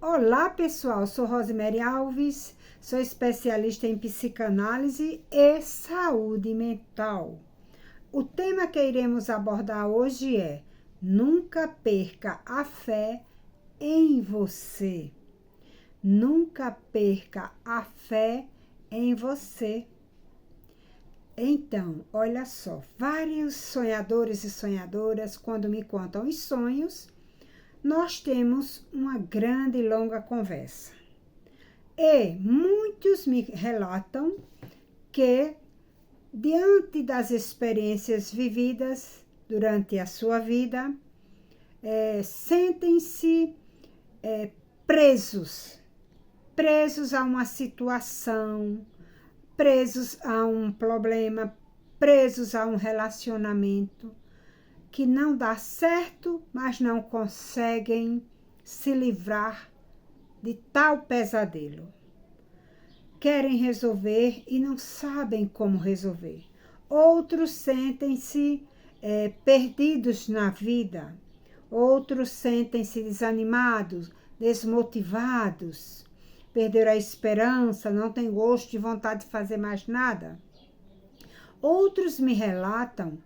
Olá, pessoal. Sou Rosemary Alves, sou especialista em psicanálise e saúde mental. O tema que iremos abordar hoje é: nunca perca a fé em você. Nunca perca a fé em você. Então, olha só, vários sonhadores e sonhadoras, quando me contam os sonhos, nós temos uma grande e longa conversa. E muitos me relatam que, diante das experiências vividas durante a sua vida, sentem-se presos a uma situação, presos a um problema, presos a um relacionamento que não dá certo, mas não conseguem se livrar de tal pesadelo. Querem resolver e não sabem como resolver. Outros sentem-se perdidos na vida. Outros sentem-se desanimados, desmotivados, perderam a esperança, não têm gosto e vontade de fazer mais nada. Outros me relatam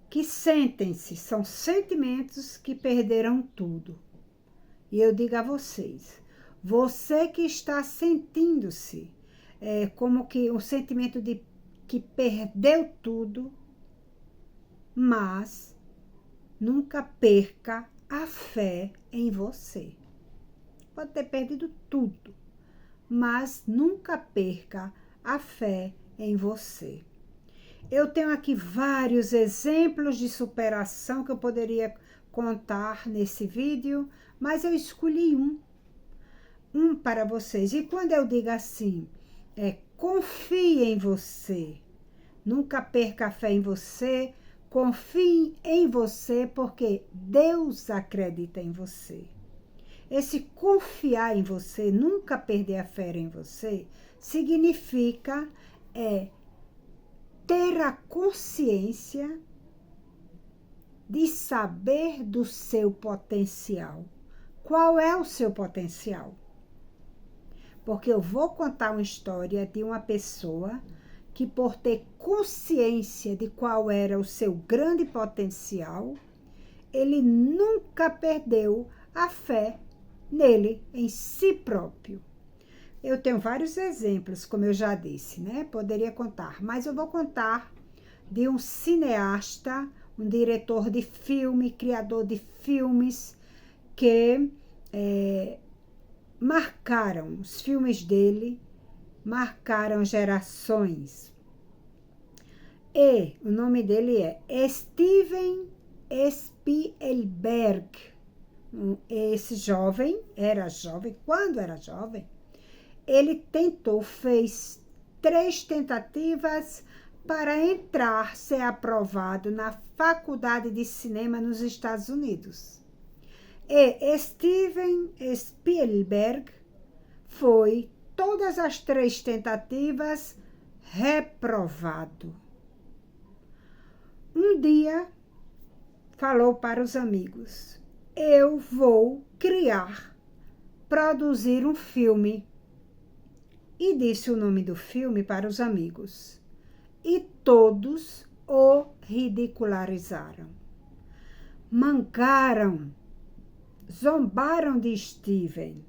que sentem-se, são sentimentos que perderam tudo. E eu digo a vocês, você que está sentindo-se como que um sentimento de que perdeu tudo, mas nunca perca a fé em você. Pode ter perdido tudo, mas nunca perca a fé em você. Eu tenho aqui vários exemplos de superação que eu poderia contar nesse vídeo, mas eu escolhi um para vocês. E quando eu digo assim, confie em você, nunca perca a fé em você, confie em você, porque Deus acredita em você. Esse confiar em você, nunca perder a fé em você, significa ter a consciência de saber do seu potencial. Qual é o seu potencial? Porque eu vou contar uma história de uma pessoa que, por ter consciência de qual era o seu grande potencial, ele nunca perdeu a fé nele, em si próprio. Eu tenho vários exemplos, como eu já disse, né? Poderia contar, mas eu vou contar de um cineasta, um diretor de filme, criador de filmes, que marcaram, os filmes dele marcaram gerações. E o nome dele é Steven Spielberg. Esse jovem, quando era jovem, ele fez 3 tentativas para entrar, ser aprovado na faculdade de cinema nos Estados Unidos. E Steven Spielberg foi, todas as 3 tentativas, reprovado. Um dia, falou para os amigos: eu vou produzir um filme. E disse o nome do filme para os amigos. E todos o ridicularizaram. Mancaram, zombaram de Steven.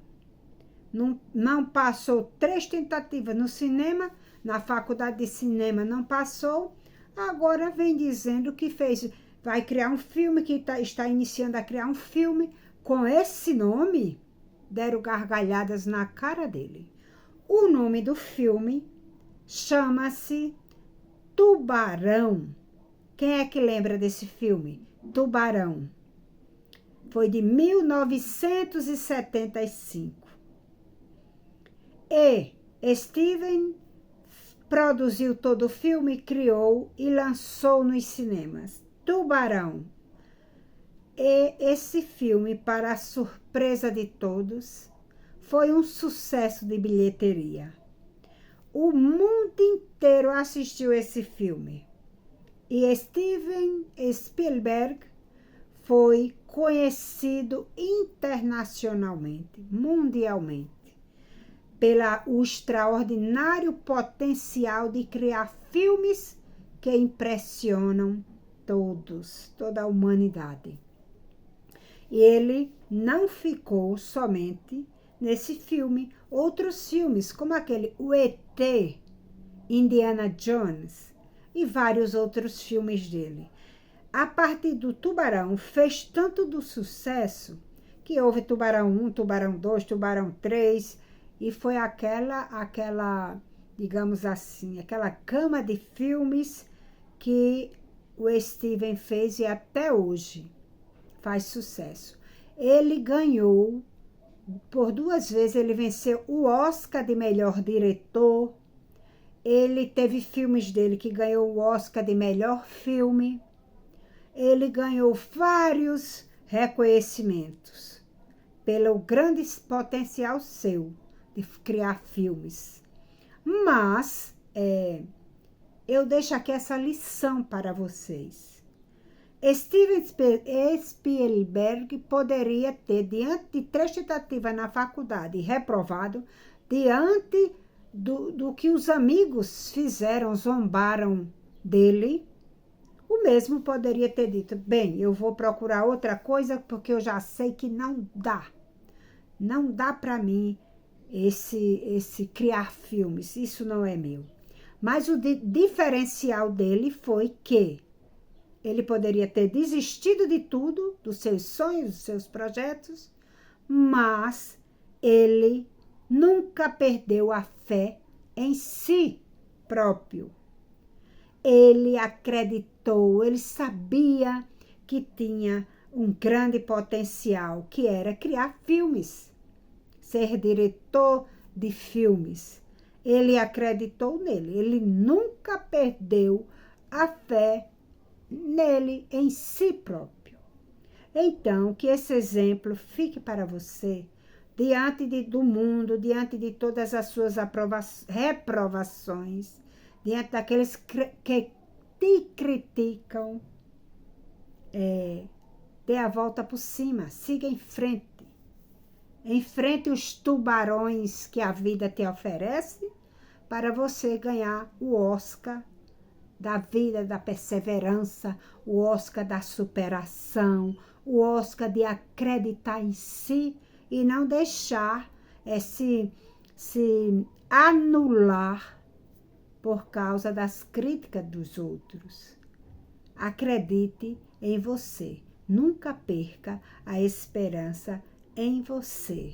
Não passou 3 tentativas no cinema, na faculdade de cinema não passou. Agora vem dizendo que vai criar um filme, que está iniciando a criar um filme com esse nome. Deram gargalhadas na cara dele. O nome do filme chama-se Tubarão. Quem é que lembra desse filme? Tubarão. Foi de 1975. E Steven produziu todo o filme, criou e lançou nos cinemas. Tubarão. E esse filme, para a surpresa de todos, foi um sucesso de bilheteria. O mundo inteiro assistiu esse filme. E Steven Spielberg foi conhecido internacionalmente, mundialmente, pelo extraordinário potencial de criar filmes que impressionam toda a humanidade. E ele não ficou somente nesse filme. Outros filmes, como aquele O E.T., Indiana Jones e vários outros filmes dele. A partir do Tubarão, fez tanto do sucesso que houve Tubarão 1, Tubarão 2, Tubarão 3, e foi aquela, digamos assim, aquela cama de filmes que o Steven fez e até hoje faz sucesso. Ele ganhou, por 2 vezes, ele venceu o Oscar de melhor diretor. Ele teve filmes dele que ganhou o Oscar de melhor filme. Ele ganhou vários reconhecimentos pelo grande potencial seu de criar filmes. Mas eu deixo aqui essa lição para vocês. Steven Spielberg poderia ter, diante de 3 tentativas na faculdade, reprovado, diante do que os amigos fizeram, zombaram dele. O mesmo poderia ter dito, bem, eu vou procurar outra coisa porque eu já sei que não dá. Não dá para mim esse criar filmes, isso não é meu. Mas o diferencial dele foi que ele poderia ter desistido de tudo, dos seus sonhos, dos seus projetos, mas ele nunca perdeu a fé em si próprio. Ele acreditou, ele sabia que tinha um grande potencial, que era criar filmes, ser diretor de filmes. Ele acreditou nele, ele nunca perdeu a fé nele, em si próprio. Então, que esse exemplo fique para você, diante do mundo, diante de todas as suas reprovações, diante daqueles que te criticam, dê a volta por cima, siga em frente. Enfrente os tubarões que a vida te oferece para você ganhar o Oscar da vida, da perseverança, o Oscar da superação, o Oscar de acreditar em si e não deixar se anular por causa das críticas dos outros. Acredite em você. Nunca perca a esperança em você.